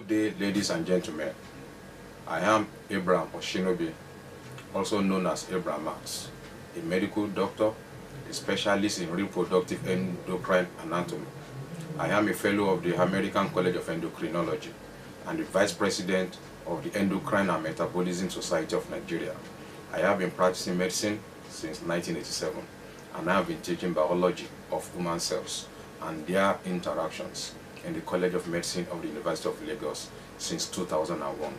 Good day, ladies and gentlemen. I am Abraham Oshinobi, also known as Abraham Max, a medical doctor, a specialist in reproductive endocrine anatomy. I am a fellow of the American College of Endocrinology and the vice president of the Endocrine and Metabolism Society of Nigeria. I have been practicing medicine since 1987, and I have been teaching biology of human cells and their interactions in the College of Medicine of the University of Lagos since 2001.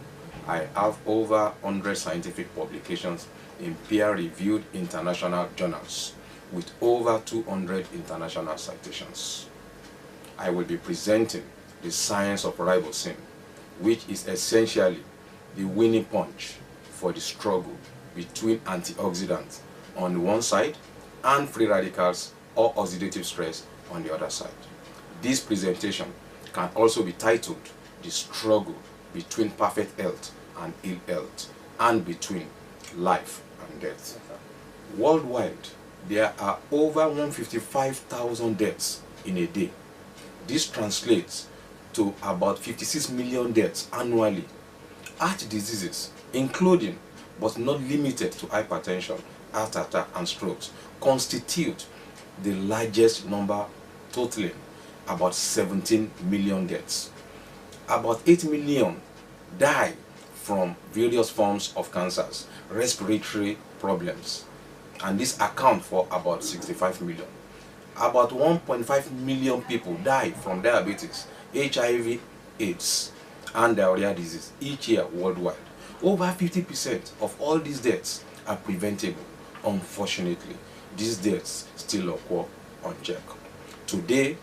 I have over 100 scientific publications in peer-reviewed international journals with over 200 international citations. I will be presenting the science of ribosine, which is essentially the winning punch for the struggle between antioxidants on the one side and free radicals or oxidative stress on the other side. This presentation can also be titled The Struggle Between Perfect Health and Ill Health, and Between Life and Death. Worldwide, there are over 155,000 deaths in a day. This translates to about 56 million deaths annually. Heart diseases, including but not limited to hypertension, heart attack, and strokes, constitute the largest number, totaling about 17 million deaths. About 8 million die from various forms of cancers, respiratory problems, and this accounts for about 65 million. About 1.5 million people die from diabetes, HIV, AIDS, and diarrhea disease each year worldwide. Over 50% of all these deaths are preventable. Unfortunately, these deaths still occur unchecked. Today,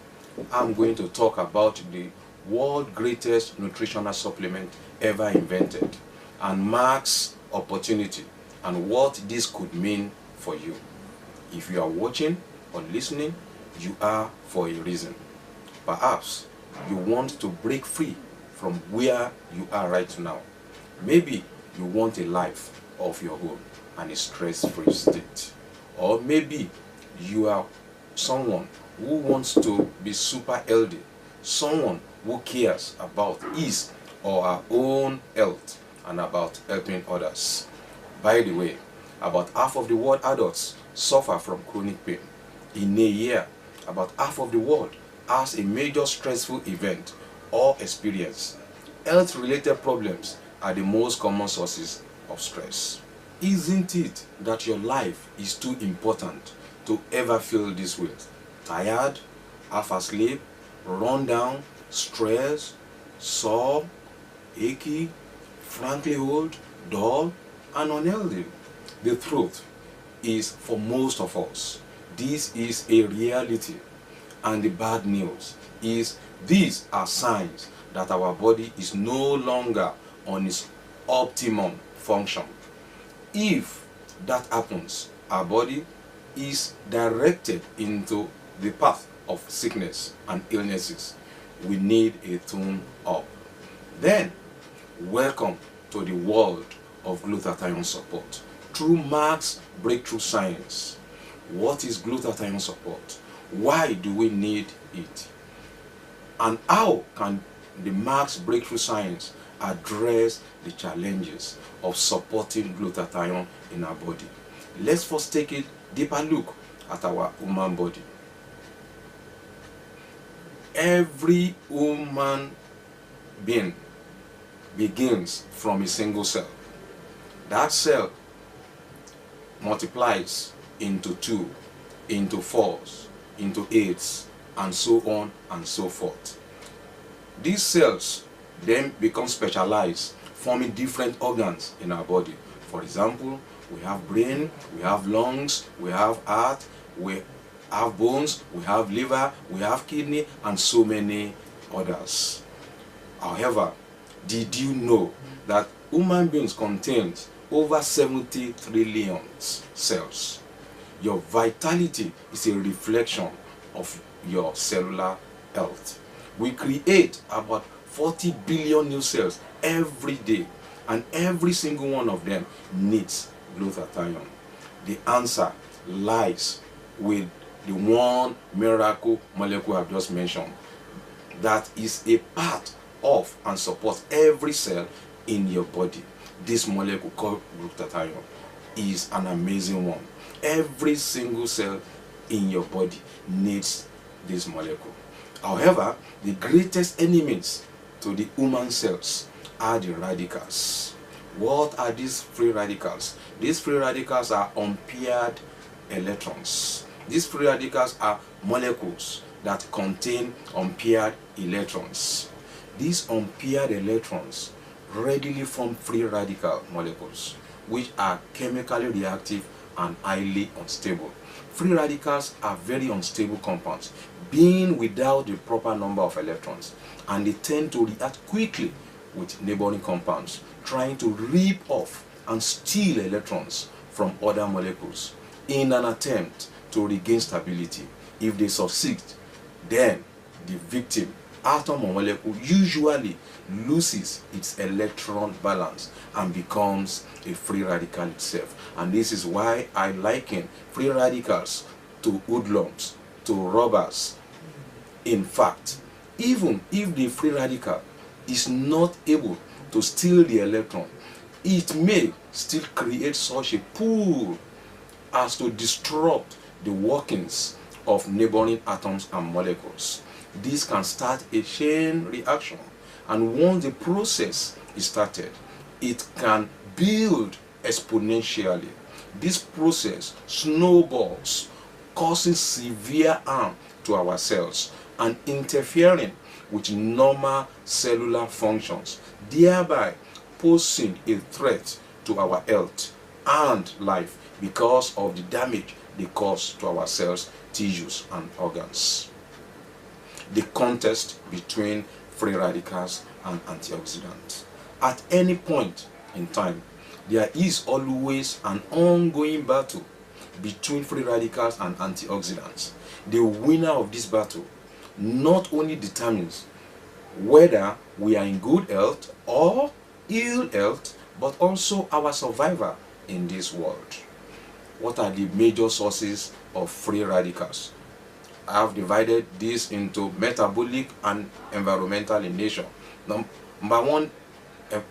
I'm going to talk about the world's greatest nutritional supplement ever invented and Mark's opportunity and what this could mean for you. If you are watching or listening, you are for a reason. Perhaps you want to break free from where you are right now. Maybe you want a life of your own and a stress-free state. Or maybe you are someone who wants to be super healthy, someone who cares about his or her own health and about helping others. By the way, about half of the world adults suffer from chronic pain. In a year, about half of the world has a major stressful event or experience. Health-related problems are the most common sources of stress. Isn't it that your life is too important to ever feel this way? Tired, half asleep, run down, stressed, sore, achy, frankly old, dull, and unhealthy? The truth is, for most of us, this is a reality. And the bad news is, these are signs that our body is no longer on its optimum function. If that happens, our body is directed into the path of sickness and illnesses. We need a tune up. Then, welcome to the world of glutathione support through Mark's breakthrough science. What is glutathione support? Why do we need it? And how can the Mark's breakthrough science address the challenges of supporting glutathione in our body? Let's first take a deeper look at our human body. Every human being begins from a single cell. That cell multiplies into 2, into 4s, into 8s, and so on and so forth. These cells then become specialized, forming different organs in our body. For example, we have brain, we have lungs, we have heart, we have bones, we have liver, we have kidney, and so many others. However, did you know that human beings contain over 70 trillion cells? Your vitality is a reflection of your cellular health. We create about 40 billion new cells every day, and every single one of them needs glutathione. The answer lies with the one miracle molecule I've just mentioned that is a part of and supports every cell in your body. This molecule called glutathione is an amazing one. Every single cell in your body needs this molecule. However, the greatest enemies to the human cells are the radicals. What are these free radicals? These free radicals are unpaired electrons. These free radicals are molecules that contain unpaired electrons. These unpaired electrons readily form free radical molecules, which are chemically reactive and highly unstable. Free radicals are very unstable compounds, being without the proper number of electrons, and they tend to react quickly with neighboring compounds, trying to rip off and steal electrons from other molecules in an attempt to regain stability. If they succeed, then the victim atom or molecule usually loses its electron balance and becomes a free radical itself. And this is why I liken free radicals to hoodlums, to robbers. In fact, even if the free radical is not able to steal the electron, it may still create such a pull as to disrupt the workings of neighboring atoms and molecules. This can start a chain reaction, and once the process is started, it can build exponentially. This process snowballs, causing severe harm to our cells and interfering with normal cellular functions, thereby posing a threat to our health and life because of the damage they cause to our cells, tissues, and organs. The contest between free radicals and antioxidants. At any point in time, there is always an ongoing battle between free radicals and antioxidants. The winner of this battle not only determines whether we are in good health or ill health, but also our survival in this world. What are the major sources of free radicals? I have divided this into metabolic and environmental in nature. Number one,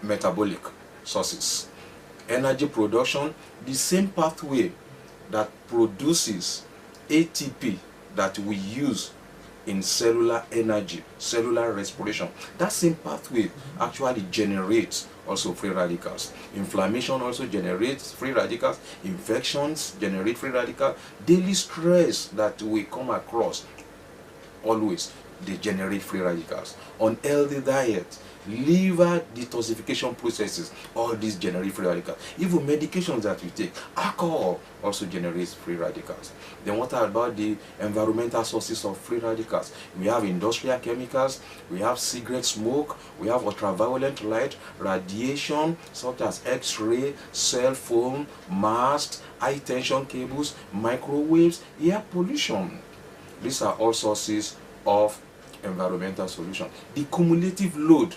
metabolic sources. Energy production, the same pathway that produces ATP that we use in cellular energy, cellular respiration. That same pathway actually generates also free radicals. Inflammation also generates free radicals. Infections generate free radicals. Daily stress that we come across, always, they generate free radicals. Unhealthy diet, liver detoxification processes, all these generate free radicals. Even medications that we take, alcohol also generates free radicals. Then what about the environmental sources of free radicals? We have industrial chemicals, we have cigarette smoke, we have ultraviolet light, radiation such as X-ray, cell phone, masts, high tension cables, microwaves, air pollution. These are all sources of environmental solution. The cumulative load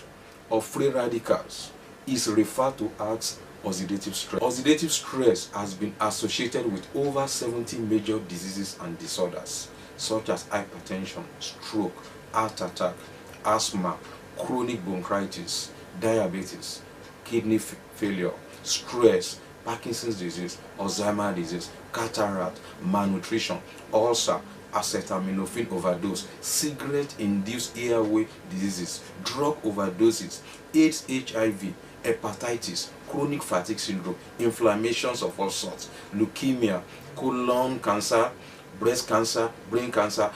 of free radicals is referred to as oxidative stress. Oxidative stress has been associated with over 70 major diseases and disorders such as hypertension, stroke, heart attack, asthma, chronic bronchitis, diabetes, kidney failure, stress, Parkinson's disease, Alzheimer's disease, cataract, malnutrition, ulcer, acetaminophen overdose, cigarette-induced airway diseases, drug overdoses, AIDS, HIV, hepatitis, chronic fatigue syndrome, inflammations of all sorts, leukemia, colon cancer, breast cancer, brain cancer,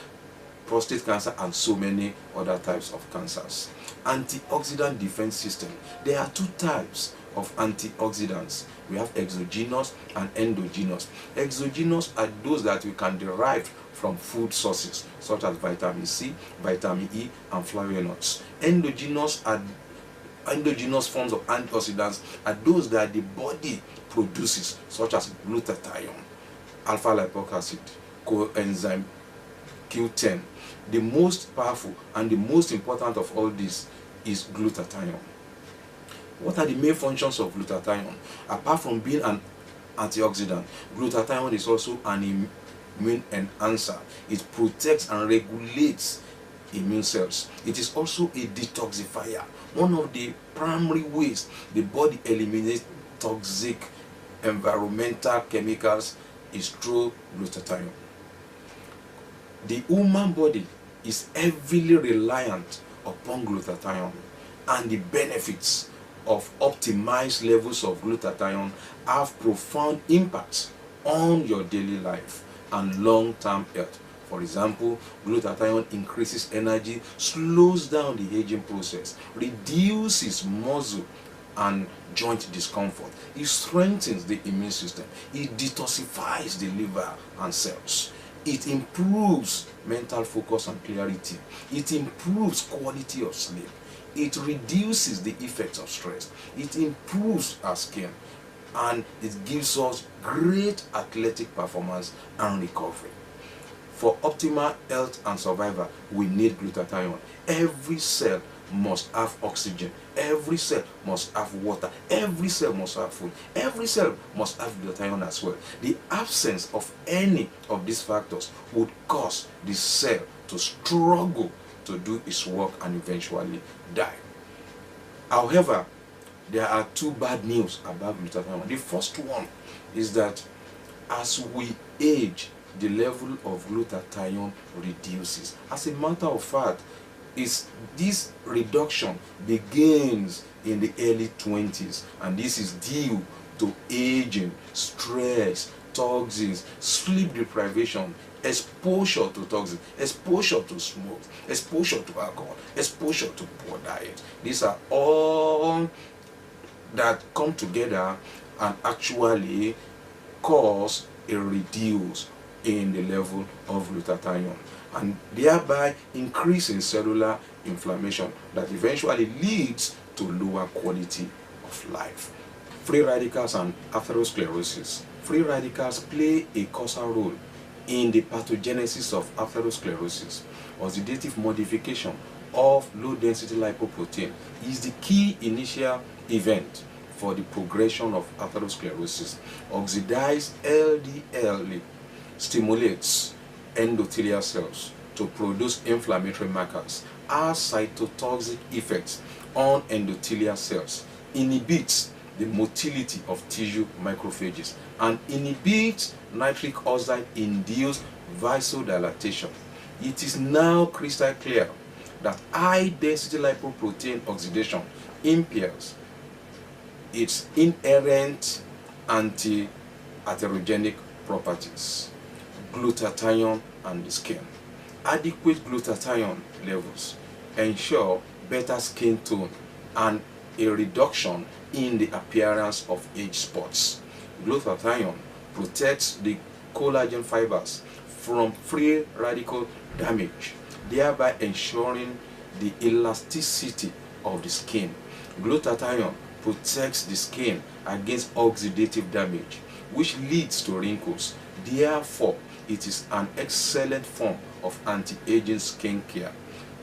prostate cancer, and so many other types of cancers. Antioxidant defense system. There are two types of antioxidants. We have exogenous and endogenous. Exogenous are those that we can derive from food sources such as vitamin C, vitamin E, and flavonoids. Endogenous forms of antioxidants are those that the body produces, such as glutathione, alpha lipoic acid, coenzyme Q10. The most powerful and the most important of all this is glutathione. What are the main functions of glutathione? Apart from being an antioxidant, glutathione is also an immune enhancer. It protects and regulates immune cells. It is also a detoxifier. One of the primary ways the body eliminates toxic environmental chemicals is through glutathione. The human body is heavily reliant upon glutathione, and the benefits of optimized levels of glutathione have profound impacts on your daily life and long-term health. For example, glutathione increases energy, slows down the aging process, reduces muscle and joint discomfort. It strengthens the immune system. It detoxifies the liver and cells. It improves mental focus and clarity. It improves quality of sleep. It reduces the effects of stress. It improves our skin. And it gives us great athletic performance and recovery. For optimal health and survival, we need glutathione. Every cell must have oxygen. Every cell must have water. Every cell must have food. Every cell must have glutathione as well. The absence of any of these factors would cause the cell to struggle to do its work and eventually die. However, there are two bad news about glutathione. The first one is that as we age, the level of glutathione reduces. As a matter of fact, this reduction begins in the early 20s, and this is due to aging, stress, toxins, sleep deprivation, exposure to toxins, exposure to smoke, exposure to alcohol, exposure to poor diet. These are all that come together and actually cause a reduce in the level of glutathione, and thereby increasing cellular inflammation that eventually leads to lower quality of life. Free radicals and atherosclerosis. Free radicals play a causal role in the pathogenesis of atherosclerosis. Oxidative modification of low-density lipoprotein is the key initial event for the progression of atherosclerosis. Oxidized LDL stimulates endothelial cells to produce inflammatory markers, has cytotoxic effects on endothelial cells, inhibits the motility of tissue macrophages, and inhibits nitric oxide-induced vasodilatation. It is now crystal clear that high-density lipoprotein oxidation impairs its inherent anti-atherogenic properties. Glutathione and the skin. Adequate glutathione levels ensure better skin tone and a reduction in the appearance of age spots. Glutathione protects the collagen fibers from free radical damage, thereby ensuring the elasticity of the skin. Glutathione protects the skin against oxidative damage, which leads to wrinkles. Therefore, it is an excellent form of anti-aging skin care.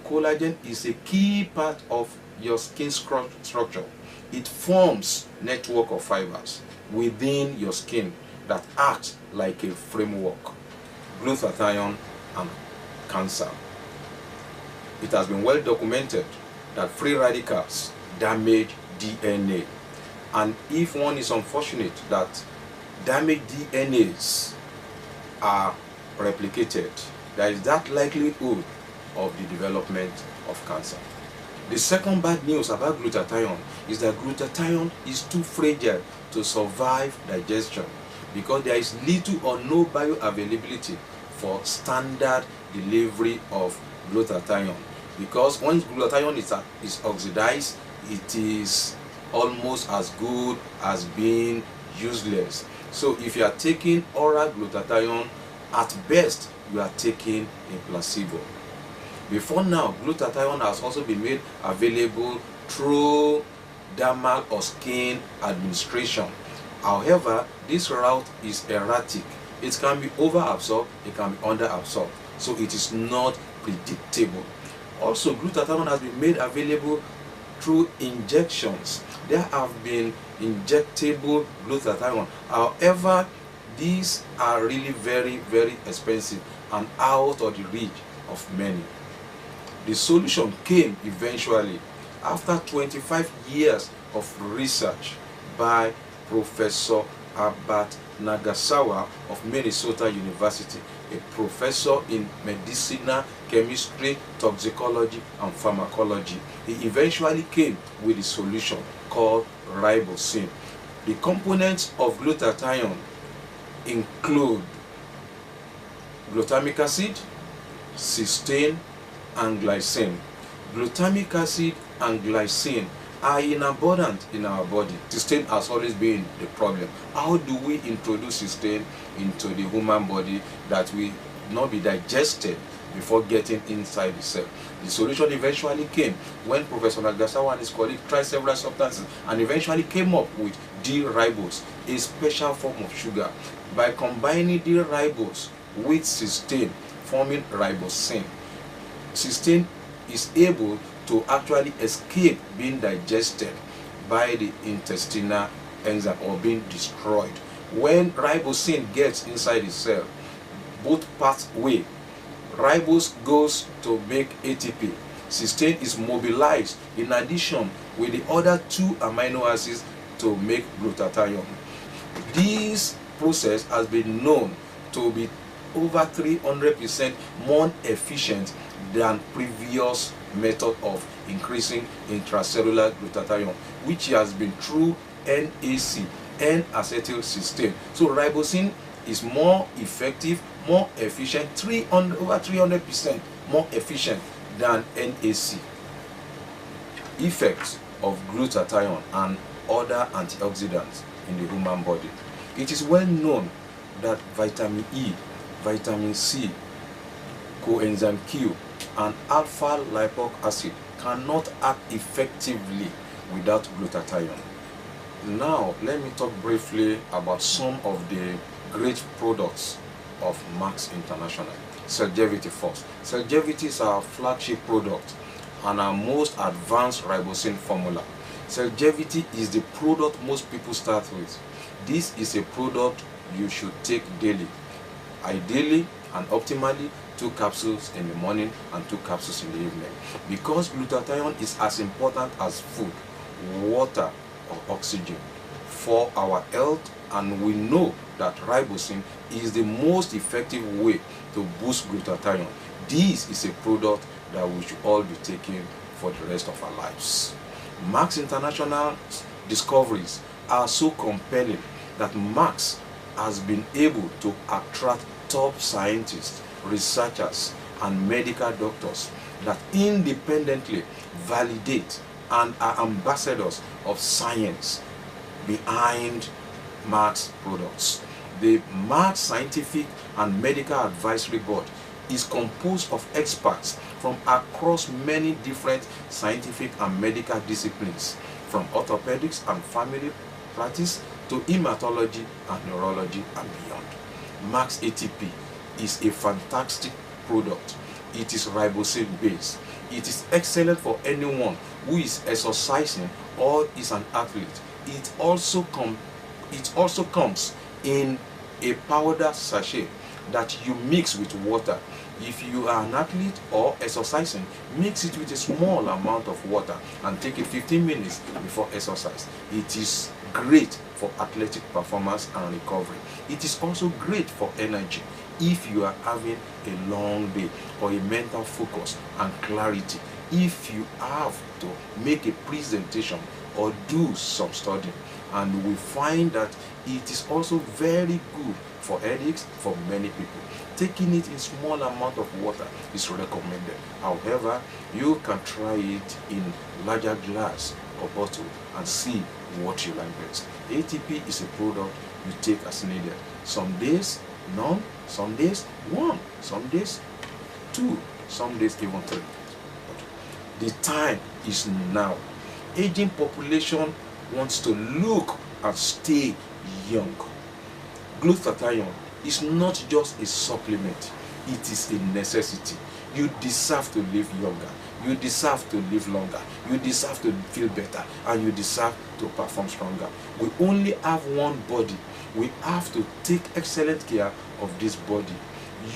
Collagen is a key part of your skin structure. It forms a network of fibers within your skin that act like a framework. Glutathione and cancer. It has been well documented that free radicals damage DNA, and if one is unfortunate that damaged DNAs are replicated, there is that likelihood of the development of cancer. The second bad news about glutathione is that glutathione is too fragile to survive digestion because there is little or no bioavailability for standard delivery of glutathione. Because once glutathione is oxidized, it is almost as good as being useless. So if you are taking oral glutathione, at best you are taking a placebo. Before now, glutathione has also been made available through dermal or skin administration. However, this route is erratic. It can be overabsorbed, it can be underabsorbed, so it is not predictable. Also, glutathione has been made available through injections. There have been injectable glutathione. However, these are really very, very expensive and out of the reach of many. The solution came eventually after 25 years of research by Professor Albert Nagasawa of Minnesota University, a professor in medicinal chemistry, toxicology, and pharmacology. He eventually came with a solution called ribosine. The components of glutathione include glutamic acid, cysteine, and glycine. Glutamic acid and glycine are in abundance in our body. Cysteine has always been the problem. How do we introduce cysteine into the human body that will not be digested before getting inside the cell? The solution eventually came when Professor Nagasawa and his colleagues tried several substances and eventually came up with D-ribose, a special form of sugar. By combining D-ribose with cysteine, forming ribosine, cysteine is able to actually escape being digested by the intestinal enzyme or being destroyed. When ribosine gets inside the cell, both pathways, ribose goes to make ATP. Cysteine is mobilized in addition with the other two amino acids to make glutathione. This process has been known to be over 300% more efficient than previous method of increasing intracellular glutathione, which has been through NAC, N-acetylcysteine. So ribosine is more effective, more efficient, over 300% more efficient than NAC. Effects of glutathione and other antioxidants in the human body. It is well known that vitamin E, vitamin C, coenzyme Q, and alpha lipoic acid cannot act effectively without glutathione. Now, let me talk briefly about some of the great products of Max International. Celgevity first. Celgevity is our flagship product and our most advanced ribosine formula. Celgevity is the product most people start with. This is a product you should take daily. Ideally and optimally 2 capsules in the morning and 2 capsules in the evening. Because glutathione is as important as food, water, or oxygen for our health, and we know that ribosine is the most effective way to boost glutathione. This is a product that we should all be taking for the rest of our lives. Max International's discoveries are so compelling that Max has been able to attract top scientists, researchers, and medical doctors that independently validate and are ambassadors of science behind Max products. The Max Scientific and Medical Advisory Board is composed of experts from across many different scientific and medical disciplines, from orthopedics and family practice to hematology and neurology and beyond. Max ATP is a fantastic product. It is ribosine based. It is excellent for anyone who is exercising or is an athlete. It also comes in a powder sachet that you mix with water. If you are an athlete or exercising, mix it with a small amount of water and take it 15 minutes before exercise. It is great for athletic performance and recovery. It is also great for energy if you are having a long day or a mental focus and clarity. If you have to make a presentation or do some studying, and we find that it is also very good for headaches for many people. Taking it in small amount of water is recommended. However, you can try it in larger glass or bottle and see what you like best. ATP is a product you take as needed. Some days none, some days 1, some days 2, some days even 3. The time is now. Aging population wants to look and stay young. Glutathione is not just a supplement, it is a necessity. You deserve to live younger, you deserve to live longer, you deserve to feel better, and you deserve to perform stronger. We only have one body. We have to take excellent care of this body.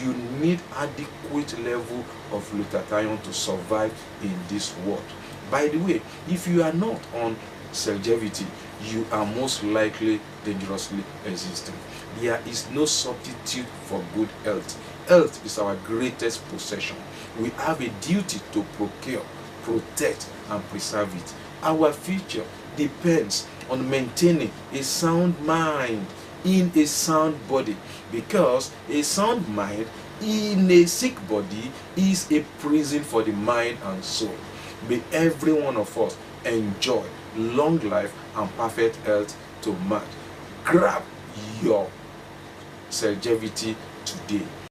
You need adequate level of glutathione to survive in this world. By the way, if you are not on Selgevity, you are most likely dangerously existing. There is no substitute for good health. Health is our greatest possession. We have a duty to procure, protect, and preserve it. Our future depends on maintaining a sound mind in a sound body, because a sound mind in a sick body is a prison for the mind and soul. May every one of us enjoy long life and perfect health to match. Grab your Selgevity today.